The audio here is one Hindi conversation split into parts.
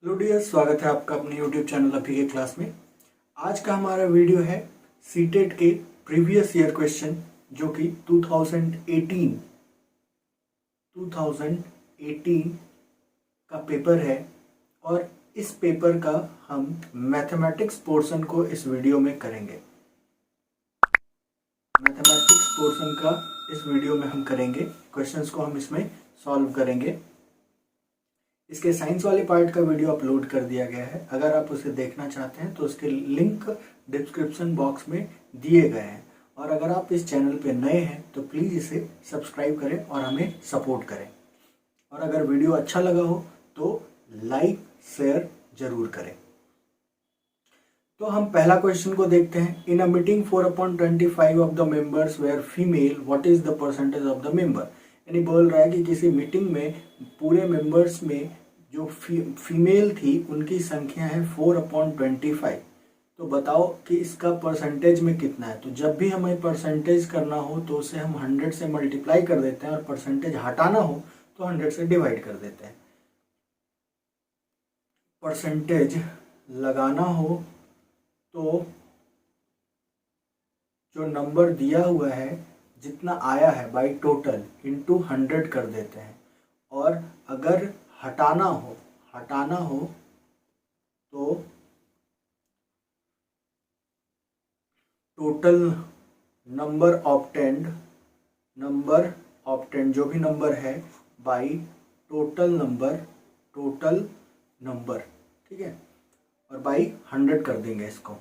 हेलो डियर, स्वागत है आपका अपने यूट्यूब चैनल अभी के क्लास में। आज का हमारा वीडियो है सीटेट के प्रीवियस ईयर क्वेश्चन जो कि 2018 का पेपर है। और इस पेपर का हम मैथमेटिक्स पोर्शन को इस वीडियो में करेंगे। मैथमेटिक्स पोर्शन का इस वीडियो में हम करेंगे, क्वेश्चंस को हम इसमें सॉल्व करेंगे। इसके साइंस वाले पार्ट का वीडियो अपलोड कर दिया गया है। अगर आप उसे देखना चाहते हैं तो उसके लिंक डिस्क्रिप्शन बॉक्स में दिए गए हैं। और अगर आप इस चैनल पे नए हैं तो प्लीज़ इसे सब्सक्राइब करें और हमें सपोर्ट करें। और अगर वीडियो अच्छा लगा हो तो लाइक शेयर जरूर करें। तो हम पहला क्वेश्चन को देखते हैं। In a meeting 4/25 of the members were female, what is the percentage of the member. यानी बोल रहा है कि किसी मीटिंग में पूरे मेंबर्स में जो फीमेल थी उनकी संख्या है 4/25। तो बताओ कि इसका परसेंटेज में कितना है। तो जब भी हमें परसेंटेज करना हो तो उसे हम 100 से मल्टीप्लाई कर देते हैं, और परसेंटेज हटाना हो तो 100 से डिवाइड कर देते हैं। परसेंटेज लगाना हो तो जो नंबर दिया हुआ है जितना आया है बाई टोटल इंटू 100 कर देते हैं। और अगर हटाना हो तो टोटल नंबर ऑब्टेंड जो भी नंबर है बाई टोटल नंबर, ठीक है। और बाई 100 कर देंगे इसको,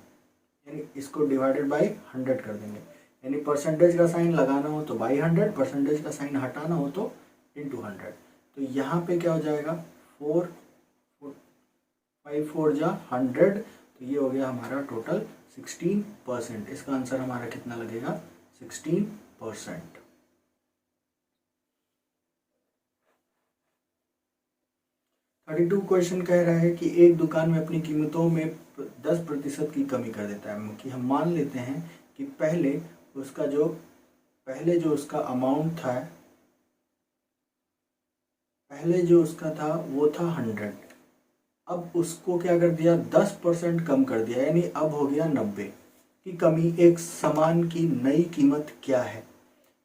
यानी इसको डिवाइडेड बाई 100 कर देंगे। यानी परसेंटेज का साइन लगाना हो तो बाई 100, परसेंटेज का साइन हटाना हो तो इंटू 100। तो यहाँ पे क्या हो जाएगा 5 4 जा 100। तो ये हो गया हमारा टोटल 16%। इसका आंसर हमारा कितना लगेगा 16%। टू क्वेश्चन कह रहा है कि एक दुकान में अपनी कीमतों में 10% की कमी कर देता है। कि हम मान लेते हैं कि पहले जो उसका अमाउंट था, पहले जो उसका था वो था 100। अब उसको क्या कर दिया 10% कम कर दिया, यानी अब हो गया 90 की कमी। एक सामान की नई कीमत क्या है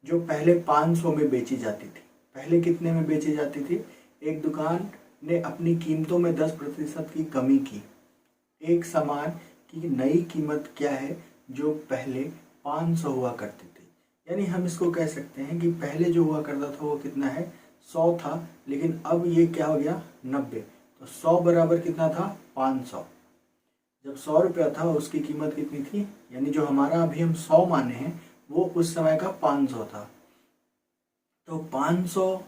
जो पहले 500 में बेची जाती थी। पहले कितने में बेची जाती थी। एक दुकान ने अपनी कीमतों में 10% की कमी की। एक सामान की नई कीमत क्या है जो पहले 500 हुआ करती थी। यानी हम इसको कह सकते हैं कि पहले जो हुआ करता था वो कितना है 100 था, लेकिन अब ये क्या हो गया 90। तो 100 बराबर कितना था 500। जब 100 रुपया था उसकी कीमत कितनी थी, यानी जो हमारा अभी हम 100 माने हैं वो उस समय का 500 था। तो 500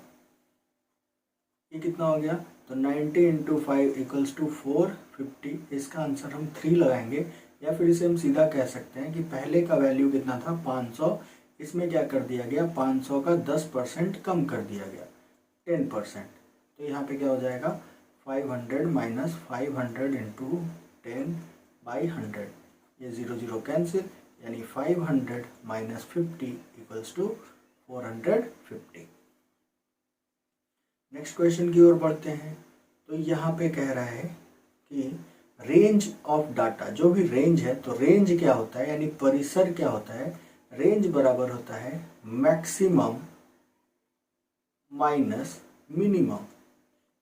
ये कितना हो गया, तो 90 इंटू 5 इक्वल्स टू 450। इसका आंसर हम 3 लगाएंगे। या फिर इसे हम सीधा कह सकते हैं कि पहले का वैल्यू कितना था 500, इसमें क्या कर दिया गया 500 का 10% कम कर दिया गया 10%। तो यहाँ पे क्या हो जाएगा 500 माइनस 500 इंटू 10 बाई 100। ये 0 0 कैंसिल, यानी 500 माइनस 50 इक्वल्स टू 450। नेक्स्ट क्वेश्चन की ओर बढ़ते हैं। तो यहाँ पे कह रहा है कि रेंज ऑफ डाटा, जो भी रेंज है, तो रेंज क्या होता है यानी परिसर क्या होता है। रेंज बराबर होता है मैक्सिमम माइनस मिनिमम।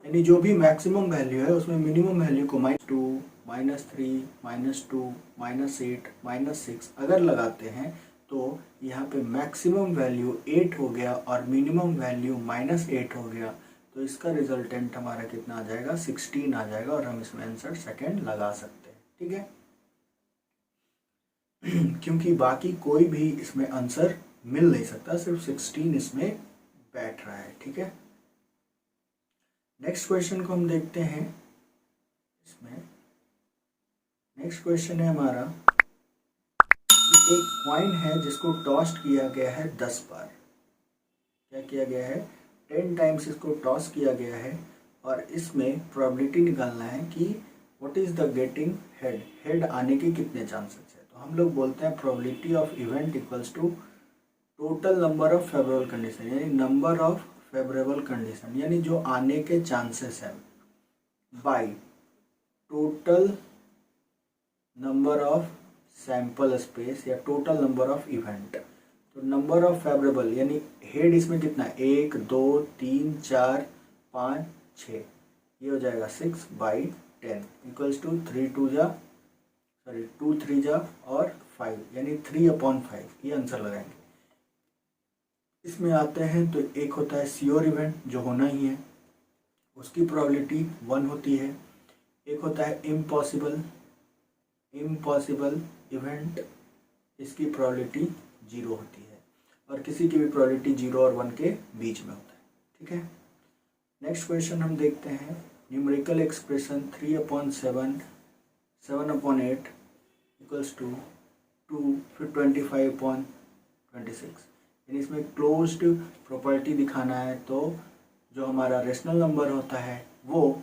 यानी जो भी मैक्सिमम वैल्यू है उसमें मिनिमम वैल्यू को -2 -3 -2 -8 -6 अगर लगाते हैं तो यहाँ पे मैक्सिमम वैल्यू 8 हो गया और मिनिमम वैल्यू -8 हो गया। तो इसका रिजल्टेंट हमारा कितना आ जाएगा 16 आ जाएगा, और हम इसमें आंसर सेकंड लगा सकते हैं, ठीक है। क्योंकि बाकी कोई भी इसमें आंसर मिल नहीं सकता, सिर्फ 16 इसमें बैठ रहा है, ठीक है। नेक्स्ट क्वेश्चन को हम देखते हैं। इसमें नेक्स्ट क्वेश्चन है हमारा, एक कॉइन है जिसको टॉस किया गया है 10 बार। क्या किया गया है 10 टाइम्स इसको टॉस किया गया है, और इसमें प्रोबेबिलिटी निकालना है कि what is the getting head, head आने के कितने चांसेस है। तो हम लोग बोलते हैं probability of event equals to total number of favourable condition, यानी नंबर ऑफ फेवरेबल कंडीशन, यानी जो आने के चांसेस हैं, by total number of sample space या टोटल नंबर ऑफ इवेंट। तो नंबर ऑफ फेवरेबल यानी हेड इसमें कितना है, 1 2 3 4 5 6, ये हो जाएगा 6/10 इक्वल्स टू 2 3 जा और 5 यानी 3/5, ये आंसर लगाएंगे। इसमें आते हैं तो एक होता है श्योर इवेंट जो होना ही है, उसकी प्रोबेबिलिटी 1 होती है। एक होता है इम्पॉसिबल इवेंट, इसकी प्रोबेबिलिटी 0 होती है, और किसी की भी प्रोबेबिलिटी 0 और 1 के बीच में होता है। ठीक है, नेक्स्ट क्वेश्चन हम देखते हैं। न्यूमेरिकल एक्सप्रेशन 3/7 7/8 इक्वल्स टू 2 फिर 25/26, यानी इसमें क्लोज्ड प्रॉपर्टी दिखाना है। तो जो हमारा रेशनल नंबर होता है वो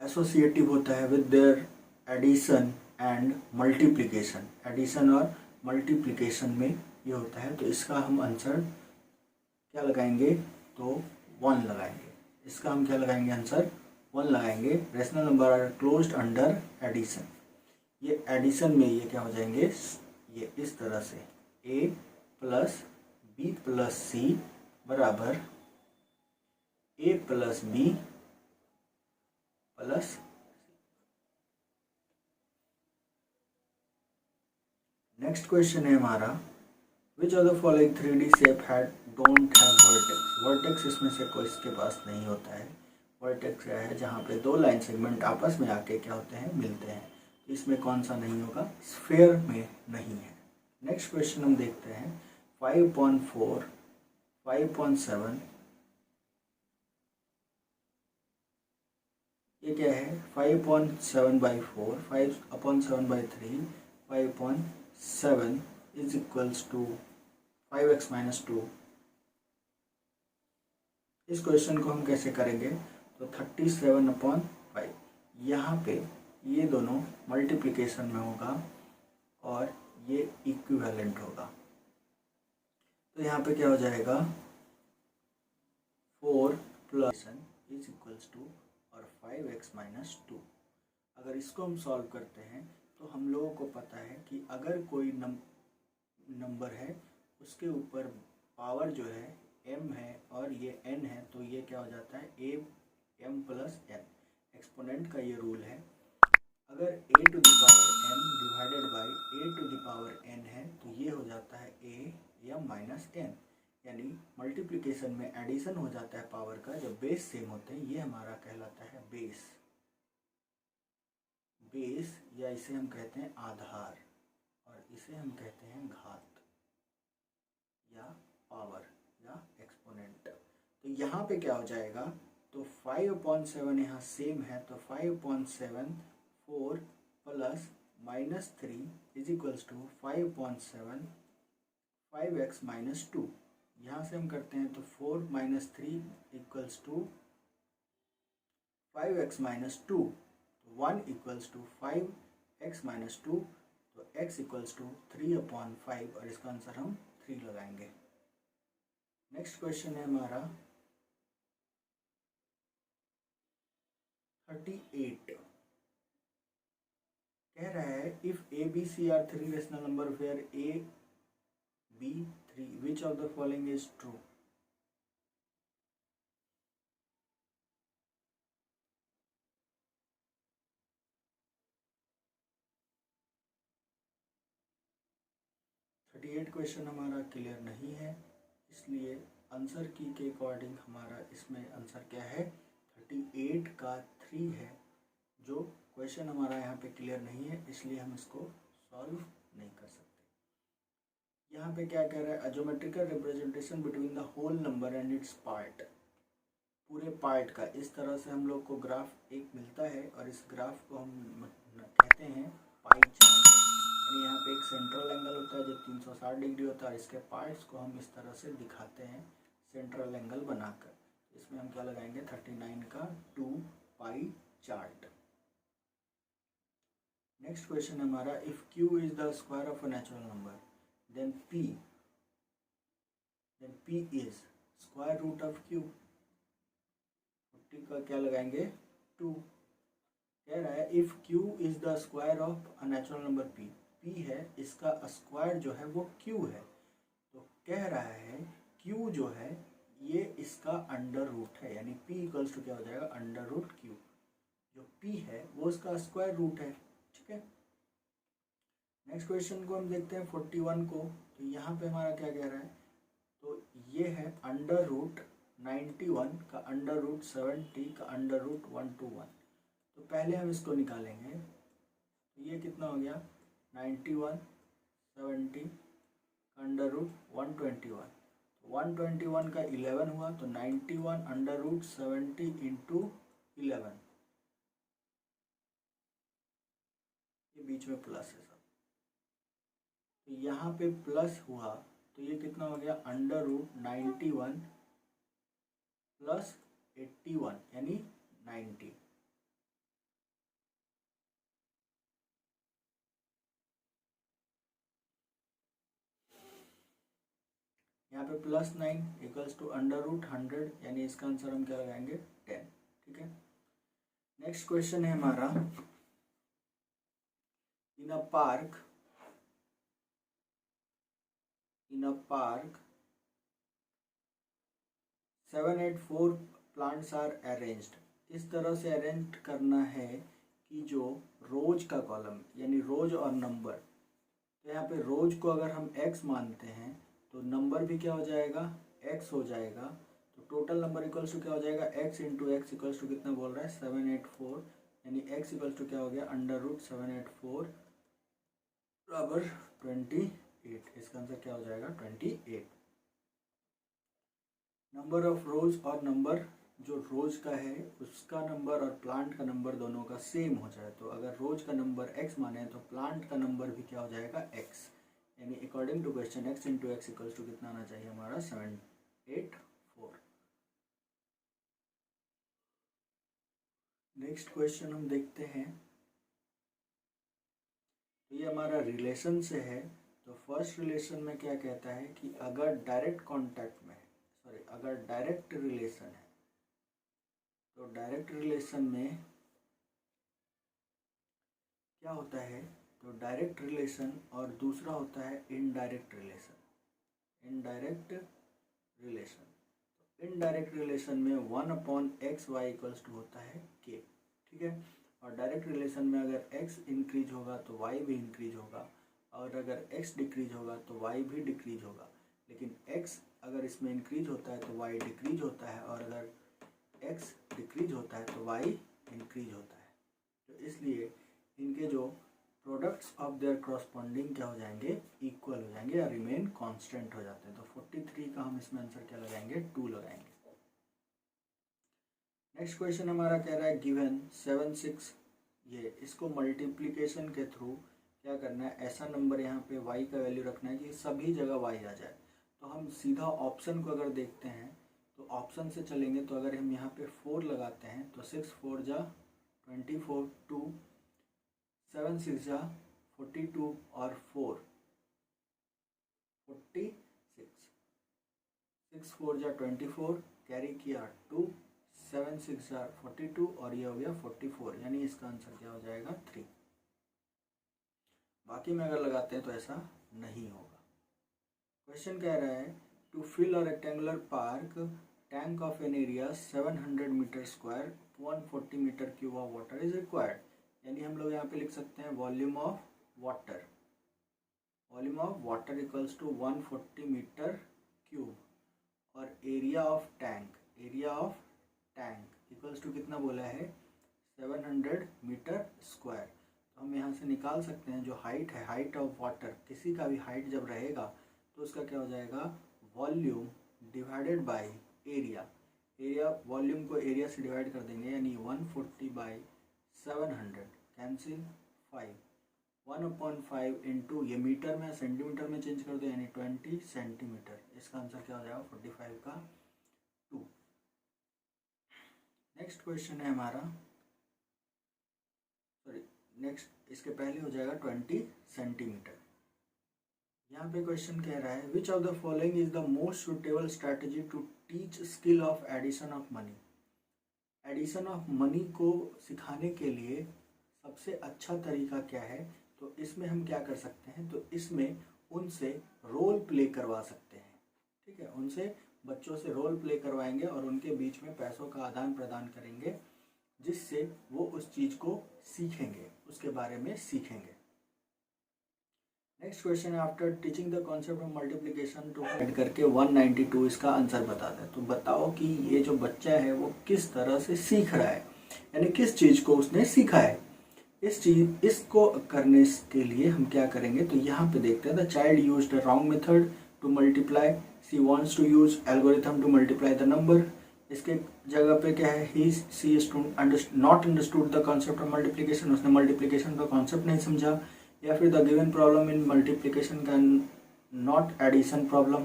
एसोसिएटिव होता है with their addition and multiplication. Addition और मल्टीप्लिकेशन में ये होता है। तो इसका हम आंसर क्या लगाएंगे, तो 1 लगाएंगे। इसका हम क्या लगाएंगे, आंसर 1 लगाएंगे। Rational number are closed under addition. ये एडिशन में ये क्या हो जाएंगे, ये इस तरह से a plus B plus C बराबर a plus B plus. Next question है हमारा, which of the following 3D shape had don't have vertex. Vertex इसमें से कोई इसके पास नहीं होता है। वर्टेक्स क्या है, जहाँ पे दो लाइन सेगमेंट आपस में आके क्या होते हैं, मिलते हैं। इसमें कौन सा नहीं होगा, स्फेयर में नहीं है। नेक्स्ट क्वेश्चन हम देखते हैं 5/4 5/7, ये क्या है 5/7/4 5/7/3 5/7 इज इक्वल्स टू 5x-2। इस क्वेश्चन को हम कैसे करेंगे, तो 37/5, यहाँ पे ये दोनों मल्टीप्लिकेशन में होगा और ये इक्विवेलेंट होगा। तो यहाँ पे क्या हो जाएगा 4 प्लस इज इक्वल्स टू और 5x-2। अगर इसको हम सॉल्व करते हैं तो हम लोगों को पता है कि अगर कोई नंबर है उसके ऊपर पावर जो है m है और ये n है, तो ये क्या हो जाता है m प्लस n। एक्सपोनेंट का ये रूल है, अगर a to the power m divided by a to the power n है तो ये हो जाता है a माइनस n, यानी मल्टीप्लिकेशन में एडिशन हो जाता है पावर का जब बेस सेम होते हैं। ये हमारा कहलाता है बेस या इसे हम कहते हैं आधार, और इसे हम कहते हैं घात या पावर या एक्सपोनेंट। तो यहाँ पे क्या हो जाएगा, तो 5/7 यहाँ सेम है, तो 5/7 4 plus -3 is equals to 5/7 5x-2। यहाँ से हम करते हैं तो 4 - 3 equals to 5x-2, 1 equals to 5x-2, तो x इक्वल्स टू 3/5, और इसका आंसर हम 3 लगाएंगे। नेक्स्ट क्वेश्चन है हमारा 38। कह रहा है if a b c are 3 rational number where a b 3, which of the following is true। Question हमारा क्लियर नहीं है, इसलिए आंसर की के अकॉर्डिंग हमारा इसमें आंसर क्या है, 38 का 3 है। जो क्वेश्चन हमारा यहाँ पे क्लियर नहीं है इसलिए हम इसको सॉल्व नहीं कर सकते। यहाँ पे क्या कह रहा है, geometrical representation between the whole number and its part. पूरे पार्ट का इस तरह से हम लोग को ग्राफ एक मिलता है, और इस ग्राफ को हम कहते हैं पाई चार्ट। यानी यहाँ पे एक सेंट्रल एंगल होता है जो 360 डिग्री होता है, और इसके पार्ट्स को हम इस तरह से दिखाते हैं सेंट्रल एंगल बनाकर। इसमें हम क्या लगाएंगे 39 का 2 पाई चार्ट। नेक्स्ट क्वेश्चन हमारा, if q is the square of a natural number then p is square root of q। 50 का क्या लगाएंगे 2, कह रहा है if q is the square of a natural number p, p है इसका स्क्वायर जो है वो q है, तो कह रहा है q जो है ये इसका अंडर रूट है, यानी p इक्वल्स टू क्या हो जाएगा अंडर रूट q, जो p है वो इसका स्क्वायर रूट है। ठीक है, नेक्स्ट क्वेश्चन को हम देखते हैं 41 को। तो यहाँ पे हमारा क्या कह रहा है, तो ये है अंडर रूट 91 का अंडर रूट 70 का अंडर रूट 121। तो पहले हम इसको निकालेंगे, तो ये कितना हो गया 91 70 का अंडर रूट 121, 121 का 11 हुआ, तो 91 अंडर रूट 70 इंटू 11, ये बीच में प्लस है सब, तो यहाँ पे प्लस हुआ, तो ये कितना हो गया अंडर रूट 91 प्लस 81 यानी 90। यहाँ पे plus 9 equals to under root 100, यानी इसका आंसर हम क्या लगाएंगे 10। ठीक है, नेक्स्ट क्वेश्चन है हमारा, इन अ पार्क 784 प्लांट्स आर अरेंज्ड। इस तरह से अरेंज करना है कि जो रोज का कॉलम यानी रोज और नंबर, तो यहाँ पे रोज को अगर हम x मानते हैं तो नंबर भी क्या हो जाएगा x हो जाएगा, तो टोटल नंबर इक्वल्स टू क्या हो जाएगा x into x equals to कितना बोल रहा है 784, यानी x इक्वल्स टू क्या हो गया अंडर रूट 784 बराबर 28। इसका आंसर क्या हो जाएगा 28। नंबर ऑफ रोज और नंबर जो रोज का है उसका नंबर और प्लांट का नंबर दोनों का सेम हो जाए, तो अगर रोज का नंबर x माने तो प्लांट का नंबर भी क्या हो जाएगा x, यानी according to question x into x equals to कितना आना चाहिए हमारा 784। नेक्स्ट क्वेश्चन हम देखते हैं, तो ये हमारा रिलेशन से है। तो फर्स्ट रिलेशन में क्या कहता है कि अगर डायरेक्ट कॉन्टैक्ट में अगर डायरेक्ट रिलेशन है, तो डायरेक्ट रिलेशन में क्या होता है, तो डायरेक्ट रिलेशन और दूसरा होता है इनडायरेक्ट रिलेशन। इनडायरेक्ट रिलेशन में 1/xy इक्वल्स टू होता है k। ठीक है, और डायरेक्ट रिलेशन में अगर x इंक्रीज होगा तो y भी इंक्रीज होगा, और अगर x डिक्रीज होगा तो y भी डिक्रीज होगा, लेकिन x अगर इसमें इंक्रीज होता है तो y डिक्रीज होता है, और अगर x डिक्रीज होता है तो y इंक्रीज होता है। तो इसलिए इनके जो प्रोडक्ट्स ऑफ देयर क्रॉसपॉन्डिंग क्या हो जाएंगे इक्वल हो जाएंगे या रिमेन कांस्टेंट हो जाते हैं। तो 43 का हम इसमें आंसर क्या लगाएंगे 2 लगाएंगे। नेक्स्ट क्वेश्चन हमारा कह रहा है गिवन 7 6, ये इसको मल्टीप्लिकेशन के थ्रू क्या करना है, ऐसा नंबर यहाँ पे y का वैल्यू रखना है कि सभी जगह y आ जाए। तो हम सीधा ऑप्शन को अगर देखते हैं तो ऑप्शन से चलेंगे, तो अगर हम यहाँ पे 4 लगाते हैं तो 6 4 जा 24, 2 7 6 जा 42 और 4 46, 6 4 जा 24 कैरी किया 2 7 6 जा 42 और ये हो गया 44, यानी इसका आंसर क्या हो जाएगा 3। बाकी में अगर लगाते हैं तो ऐसा नहीं होगा। क्वेश्चन कह रहा है to fill a rectangular park tank of an area 700 metre square 140 metre cube of water is required, यानी हम लोग यहाँ पे लिख सकते हैं volume of water equals to 140 metre cube, और area of tank equals to कितना बोला है 700 मीटर स्क्वायर। तो हम यहाँ से निकाल सकते हैं जो हाइट है, हाइट ऑफ वाटर, किसी का भी हाइट जब रहेगा तो उसका क्या हो जाएगा volume divided by area volume को एरिया से डिवाइड कर देंगे, यानी 140 बाई 700 कैंसिल 5 1/5 इंटू ये मीटर में सेंटीमीटर में चेंज कर दो, यानी 20 सेंटीमीटर। इसका आंसर क्या हो जाएगा 45 का 2। नेक्स्ट क्वेश्चन है हमारा, नेक्स्ट इसके पहले हो जाएगा 20 सेंटीमीटर। यहाँ पे क्वेश्चन कह रहा है which of the following is the most suitable strategy to teach skill of addition of money. Addition of money को सिखाने के लिए सबसे अच्छा तरीका क्या है, तो इसमें हम क्या कर सकते हैं, तो इसमें उनसे रोल प्ले करवा सकते हैं। ठीक है, उनसे बच्चों से रोल प्ले करवाएंगे और उनके बीच में पैसों का आदान प्रदान करेंगे, जिससे वो उस चीज़ को सीखेंगे, उसके बारे में सीखेंगे। नेक्स्ट क्वेश्चन है, after teaching the concept of multiplication to add करके 192 इसका आंसर बता दें। तो बताओ कि ये जो बच्चा है वो किस तरह से सीख रहा है, यानी किस चीज़ को उसने सीखा है। इसको करने के लिए हम क्या करेंगे, तो यहाँ पे देखते हैं, the child used the wrong method to multiply, she wants to use algorithm to multiply the number. इसके जगह पे क्या है, he see not understood the concept of multiplication, उसने मल्टीप्लिकेशन का कॉन्सेप्ट नहीं समझा। या फिर the given problem in multiplication can not addition problem,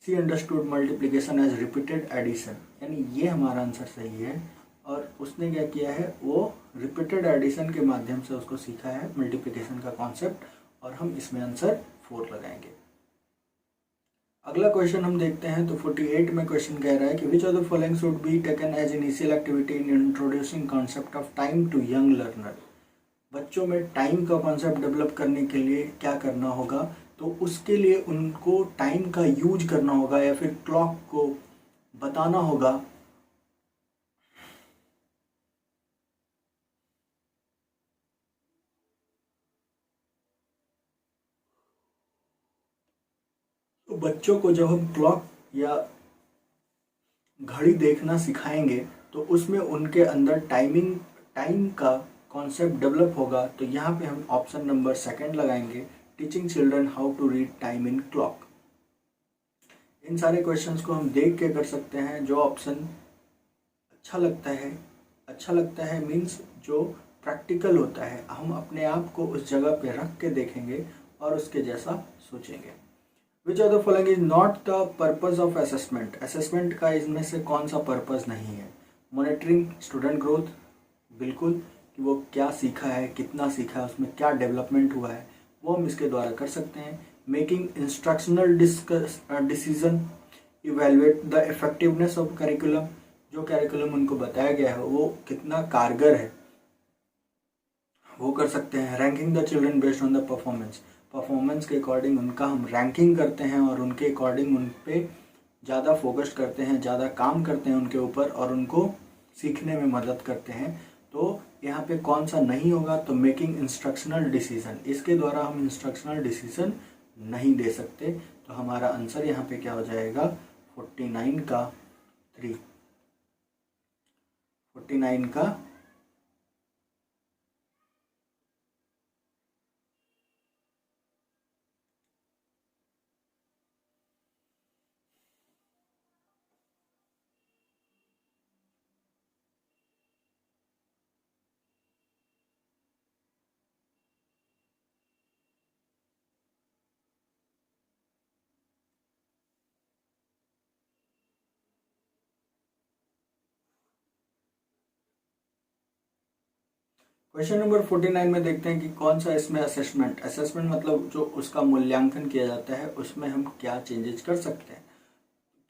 she understood multiplication as repeated addition, यानी ये हमारा आंसर सही है। और उसने क्या किया है, वो रिपीटेड एडिशन के माध्यम से उसको सीखा है मल्टीप्लिकेशन का कॉन्सेप्ट, और हम इसमें आंसर 4 लगाएंगे। अगला क्वेश्चन हम देखते हैं, तो 48 में क्वेश्चन कह रहा है कि which of the following should be taken as initial activity in introducing concept of time to young learner. बच्चों में टाइम का कॉन्सेप्ट डेवलप करने के लिए क्या करना होगा, तो उसके लिए उनको टाइम का यूज करना होगा या फिर क्लॉक को बताना होगा। तो बच्चों को जब हम क्लॉक या घड़ी देखना सिखाएंगे तो उसमें उनके अंदर टाइम का कॉन्सेप्ट डेवलप होगा। तो यहाँ पे हम ऑप्शन नंबर 2 लगाएंगे, teaching children how to read time in clock. इन सारे क्वेश्चंस को हम देख के कर सकते हैं। जो ऑप्शन अच्छा लगता है मीन्स जो प्रैक्टिकल होता है, हम अपने आप को उस जगह पे रख के देखेंगे और उसके जैसा सोचेंगे। विच of the following is not the purpose of assessment, assessment का इसमें से कौन सा पर्पज नहीं है। मॉनिटरिंग स्टूडेंट ग्रोथ, बिल्कुल, कि वो क्या सीखा है, कितना सीखा है, उसमें क्या डेवलपमेंट हुआ है, वो हम इसके द्वारा कर सकते हैं। Making instructional decision, evaluate the effectiveness of curriculum, जो करिकुलम उनको बताया गया है वो कितना कारगर है, वो कर सकते हैं। Ranking the children based on the performance के अकॉर्डिंग उनका हम रैंकिंग करते हैं और उनके अकॉर्डिंग उन पे ज़्यादा फोकस करते हैं, ज़्यादा काम करते हैं उनके ऊपर और उनको सीखने में मदद करते हैं। तो यहाँ पे कौन सा नहीं होगा, तो मेकिंग इंस्ट्रक्शनल डिसीजन, इसके द्वारा हम इंस्ट्रक्शनल डिसीजन नहीं दे सकते। तो हमारा आंसर यहाँ पे क्या हो जाएगा, 49 का 3, 49 का क्वेश्चन नंबर 49 में देखते हैं कि कौन सा इसमें असेसमेंट मतलब जो उसका मूल्यांकन किया जाता है उसमें हम क्या चेंजेस कर सकते हैं,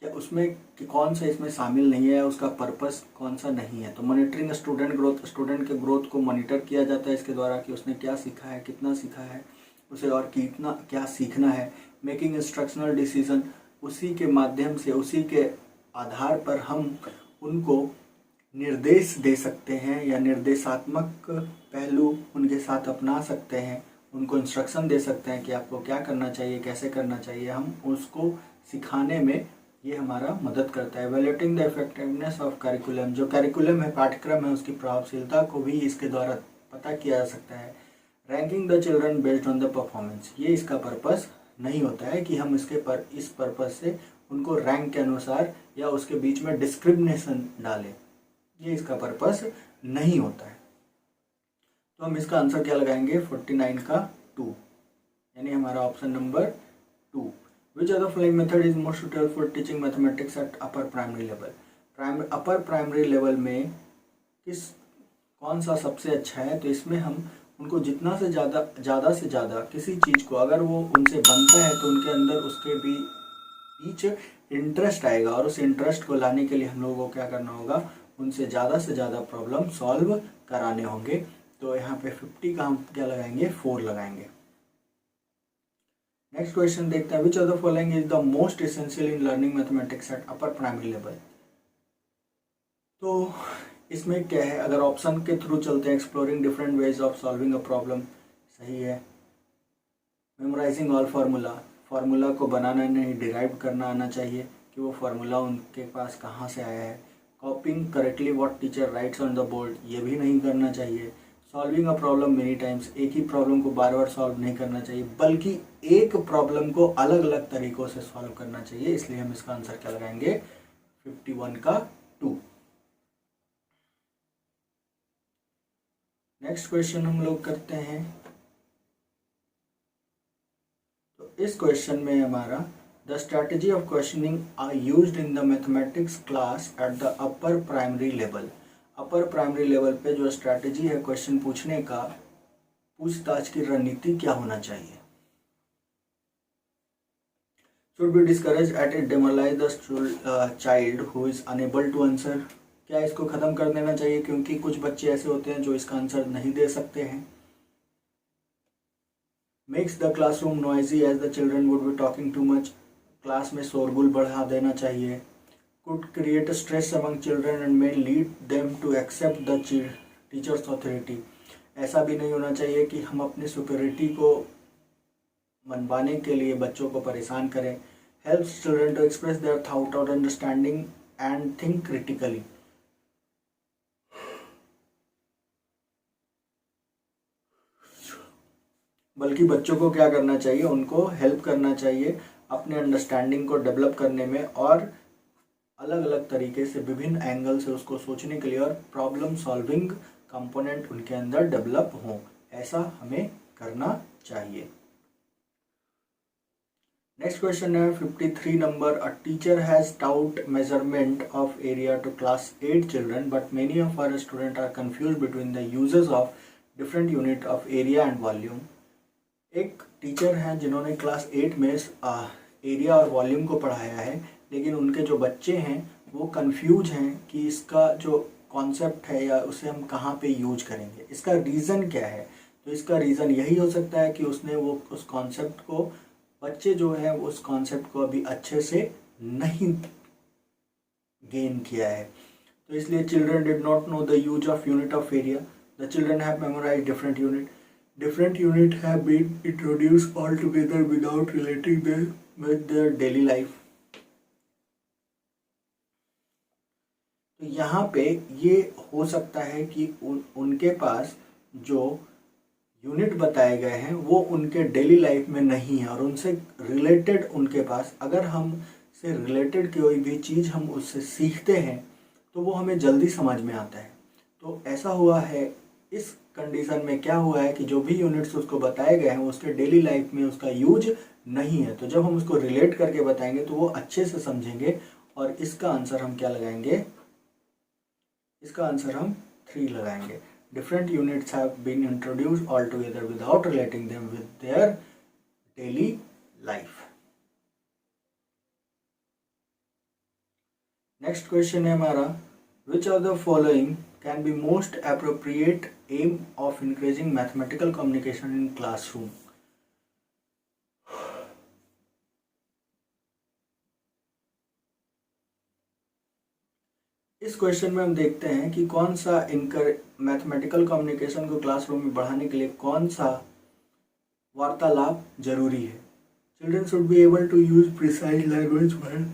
क्या उसमें कि कौन सा इसमें शामिल नहीं है, उसका पर्पस कौन सा नहीं है। तो मॉनिटरिंग स्टूडेंट ग्रोथ, स्टूडेंट के ग्रोथ को मॉनिटर किया जाता है इसके द्वारा कि उसने क्या सीखा है, कितना सीखा है, उसे और कितना क्या सीखना है। मेकिंग इंस्ट्रक्शनल डिसीजन, उसी के माध्यम से, उसी के आधार पर हम उनको निर्देश दे सकते हैं या निर्देशात्मक पहलू उनके साथ अपना सकते हैं, उनको इंस्ट्रक्शन दे सकते हैं कि आपको क्या करना चाहिए, कैसे करना चाहिए। हम उसको सिखाने में ये हमारा मदद करता है। Evaluating the effectiveness of curriculum, जो करिकुलम है, पाठ्यक्रम है, उसकी प्रभावशीलता को भी इसके द्वारा पता किया जा सकता है। Ranking the children based on the performance, ये इसका पर्पस नहीं होता है कि हम इस पर्पस से उनको रैंक के अनुसार या उसके बीच में डिस्क्रिमिनेशन डालें, ये इसका पर्पस नहीं होता है। तो हम इसका आंसर क्या लगाएंगे, 49 का 2, यानी हमारा option number 2। Which of the following method is most suitable for teaching mathematics at upper primary level. Upper primary level में कौन सा सबसे अच्छा है, तो इसमें हम उनको जितना से ज़्यादा से ज़्यादा किसी चीज़ को अगर वो उनसे बनता है तो उनके अंदर उसके बीच इंटरेस्ट आएगा और उस इंटरेस्ट को लाने के लिए हम लोगों को क्या करना होगा, उनसे ज़्यादा से ज़्यादा प्रॉब्लम सॉल्व कराने होंगे। तो यहाँ पे 50 का हम क्या लगाएंगे, 4 लगाएंगे। नेक्स्ट क्वेश्चन देखते हैं, विच of the following is the most essential in learning mathematics at upper primary level. तो इसमें क्या है, अगर ऑप्शन के थ्रू चलते हैं, exploring different ways of solving a problem, सही है। मेमोराइजिंग ऑल फार्मूला को बनाना नहीं, डिराइव करना आना चाहिए कि वो फार्मूला उनके पास कहाँ से आया है। कॉपिंग correctly what teacher rights on the board, ये भी नहीं करना चाहिए। Solving a problem many times, एक ही प्रॉब्लम को बार बार सॉल्व नहीं करना चाहिए, बल्कि एक प्रॉब्लम को अलग अलग तरीक़ों से सॉल्व करना चाहिए। इसलिए हम इसका आंसर क्या लगाएंगे, 51 का 2। नेक्स्ट क्वेश्चन हम लोग करते हैं। तो इस क्वेश्चन में हमारा, the strategy of questioning are used in the mathematics class at the upper primary level. Upper primary level पे जो स्ट्रैटेजी है क्वेश्चन पूछने का, पूछताछ की रणनीति क्या होना चाहिए। Should be discourage at it demoralize the child who is unable to answer, क्या इसको ख़त्म कर देना चाहिए क्योंकि कुछ बच्चे ऐसे होते हैं जो इसका आंसर नहीं दे सकते हैं। Makes the classroom noisy as the children would be talking too much, class में शोरगुल बढ़ा देना चाहिए। Could create stress among children and may lead them to accept the teacher's authority, ऐसा भी नहीं होना चाहिए कि हम अपनी सुपीरियरिटी को मनवाने के लिए बच्चों को परेशान करें। Helps children to express their thought और अंडरस्टैंडिंग एंड थिंक क्रिटिकली, बल्कि बच्चों को क्या करना चाहिए, उनको हेल्प करना चाहिए अपने अंडरस्टैंडिंग को डेवलप करने में और अलग अलग तरीके से विभिन्न एंगल से उसको सोचने के लिए, और प्रॉब्लम सॉल्विंग कंपोनेंट उनके अंदर डेवलप हो, ऐसा हमें करना चाहिए। नेक्स्ट क्वेश्चन है 53 number, a teacher has taught measurement of area to class 8 children but many of our student are confuse between the uses of different unit of area and volume. एक टीचर हैं जिन्होंने क्लास 8 में एरिया और वॉल्यूम को पढ़ाया है, लेकिन उनके जो बच्चे हैं वो कंफ्यूज हैं कि इसका जो कॉन्सेप्ट है या उसे हम कहाँ पे यूज करेंगे, इसका रीज़न क्या है। तो इसका रीज़न यही हो सकता है कि उसने वो उस कॉन्सेप्ट को, बच्चे जो हैं उस कॉन्सेप्ट को अभी अच्छे से नहीं गेन किया है। तो इसलिए children did not know the use of unit of area, the children have memorised different unit have been introduced altogether without relating them with their daily life। तो यहाँ पे ये हो सकता है कि उनके पास जो यूनिट बताए गए हैं वो उनके डेली लाइफ में नहीं है और उनसे रिलेटेड उनके पास, अगर हम से रिलेटेड कोई भी चीज़ हम उससे सीखते हैं तो वो हमें जल्दी समझ में आता है। तो ऐसा हुआ है, इस कंडीशन में क्या हुआ है कि जो भी यूनिट्स उसको बताए गए हैं उसके डेली लाइफ में उसका यूज नहीं है। तो जब हम उसको रिलेट करके बताएंगे तो वो अच्छे से समझेंगे। और इसका आंसर हम क्या लगाएंगे, इसका आंसर हम 3 लगाएंगे। Different units have been introduced all together without relating them with their daily life. Next question है हमारा, which of the following can be most appropriate aim of increasing mathematical communication in classroom। इस क्वेश्चन में हम देखते हैं कि कौन सा मैथमेटिकल कम्युनिकेशन को क्लासरूम में बढ़ाने के लिए कौन सा वार्तालाप जरूरी है। Children should be able to use precise language when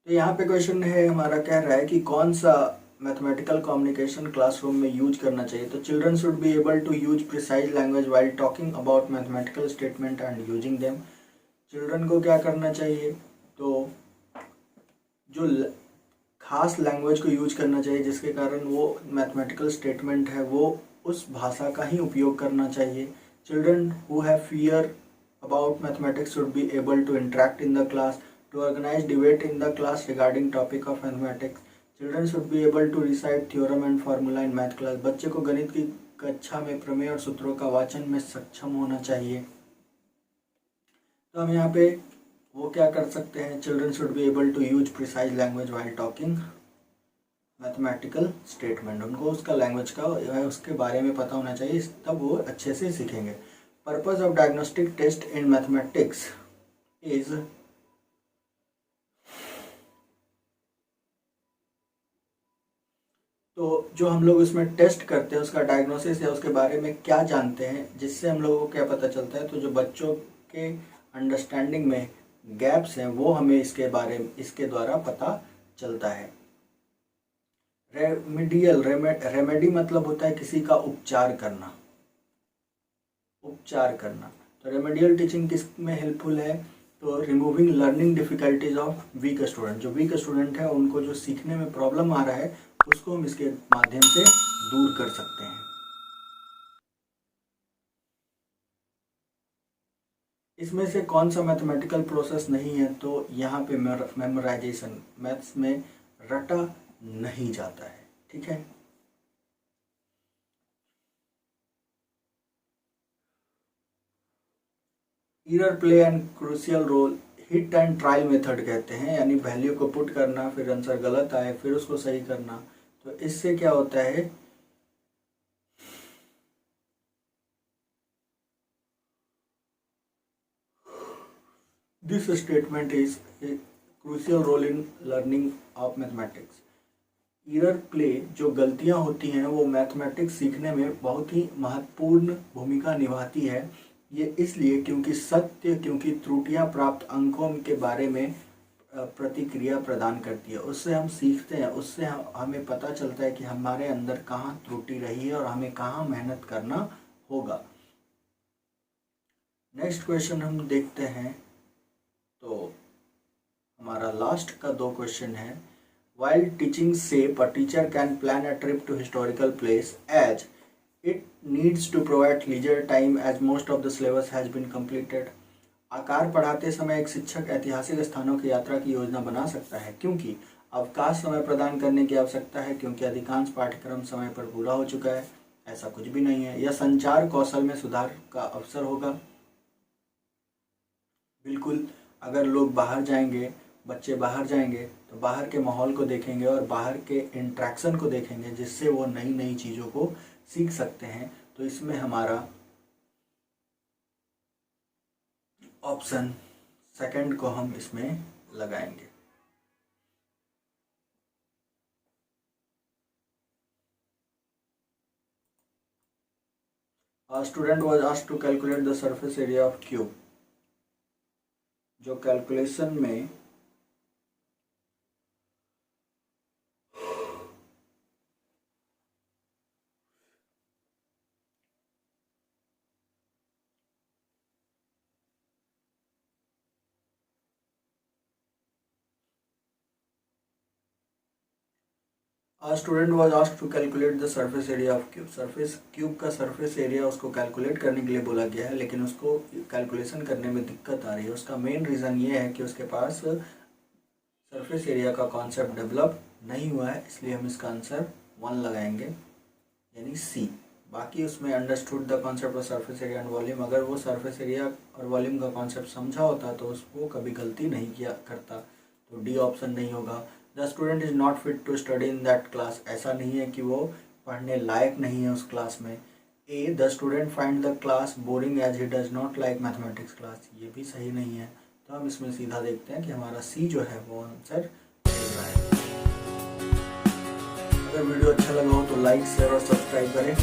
तो यहाँ पे क्वेश्चन है हमारा, कह रहा है कि कौन सा मैथमेटिकल कम्युनिकेशन क्लासरूम में यूज करना चाहिए। तो children should be able to use precise language while talking about mathematical statement and using them. Children को क्या करना चाहिए, तो जो खास लैंग्वेज को यूज करना चाहिए जिसके कारण वो मैथमेटिकल स्टेटमेंट है वो उस भाषा का ही उपयोग करना चाहिए। Children who have fear about mathematics should be able to interact in the class, to organize debate in the class regarding topic of mathematics। Children should be able to recite theorem and formula in math class. बच्चे को गणित की कक्षा में प्रमेय और सूत्रों का वाचन में सक्षम होना चाहिए। तो हम यहाँ पे वो क्या कर सकते हैं, children should be able to use precise language while talking mathematical statement. उनको उसका लैंग्वेज का उसके बारे में पता होना चाहिए, तब वो अच्छे से सीखेंगे। Purpose of diagnostic test in mathematics is तो जो हम लोग उसमें टेस्ट करते हैं उसका डायग्नोसिस या उसके बारे में क्या जानते हैं, जिससे हम लोगों को क्या पता चलता है, तो जो बच्चों के अंडरस्टैंडिंग में गैप्स हैं वो हमें इसके द्वारा पता चलता है। रेमेडी मतलब होता है किसी का उपचार करना। तो रेमेडियल टीचिंग किस में हेल्पफुल है, तो removing learning difficulties of weak student. जो वीक स्टूडेंट है उनको जो सीखने में प्रॉब्लम आ रहा है उसको हम इसके माध्यम से दूर कर सकते हैं। इसमें से कौन सा मैथमेटिकल प्रोसेस नहीं है, तो यहाँ पे मेमोराइजेशन, मैथ्स में रटा नहीं जाता है, ठीक है। Error play and crucial role, hit and trial method कहते हैं, यानी वैल्यू को पुट करना, फिर आंसर गलत आए, फिर उसको सही करना। तो इससे क्या होता है, this statement is a crucial role in learning of mathematics. Error play, जो गलतियां होती हैं वो मैथमेटिक्स सीखने में बहुत ही महत्वपूर्ण भूमिका निभाती है। ये इसलिए क्योंकि त्रुटियां प्राप्त अंकों के बारे में प्रतिक्रिया प्रदान करती है। उससे हम सीखते हैं, उससे हमें पता चलता है कि हमारे अंदर कहाँ त्रुटि रही है और हमें कहाँ मेहनत करना होगा। नेक्स्ट क्वेश्चन हम देखते हैं, तो हमारा लास्ट का 2 क्वेश्चन है। While teaching SAP, a teacher can plan a trip to historical place as it needs to provide leisure time as most of the syllabus has been completed. आकार पढ़ाते समय एक शिक्षक ऐतिहासिक स्थानों की यात्रा की योजना बना सकता है क्योंकि अवकाश समय प्रदान करने की आवश्यकता है, क्योंकि अधिकांश पाठ्यक्रम समय पर पूरा हो चुका है। ऐसा कुछ भी नहीं है। यह संचार कौशल में सुधार का अवसर होगा। बिल्कुल, अगर लोग बाहर जाएंगे, बच्चे बाहर जाएंगे तो बाहर के माहौल को देखेंगे और बाहर के इंट्रैक्शन को देखेंगे, जिससे वो नई नई चीज़ों को सीख सकते हैं। तो इसमें हमारा ऑप्शन सेकंड को हम इसमें लगाएंगे। A student was asked to calculate the surface area of cube। जो कैलकुलेशन में A student was asked to calculate the surface area of cube। Cube का सरफेस एरिया उसको कैलकुलेट करने के लिए बोला गया है, लेकिन उसको कैलकुलेशन करने में दिक्कत आ रही है। उसका मेन रीज़न ये है कि उसके पास सरफेस एरिया का कॉन्सेप्ट डेवलप नहीं हुआ है, इसलिए हम इसका आंसर 1 लगाएंगे, यानी सी। बाकी उसमें understood the concept of surface area and volume, अगर वो सरफेस एरिया और वॉल्यूम का कॉन्सेप्ट समझा होता तो उसको कभी गलती नहीं किया करता। तो डी ऑप्शन नहीं होगा। The student is not fit to study in that class, ऐसा नहीं है कि वो पढ़ने लायक नहीं है उस क्लास में। A, the student find the class boring as he does not like mathematics class, ये भी सही नहीं है। तो हम इसमें सीधा देखते हैं कि हमारा सी जो है वो आंसर सही है। अगर वीडियो अच्छा लगा हो तो लाइक, शेयर और सब्सक्राइब करें।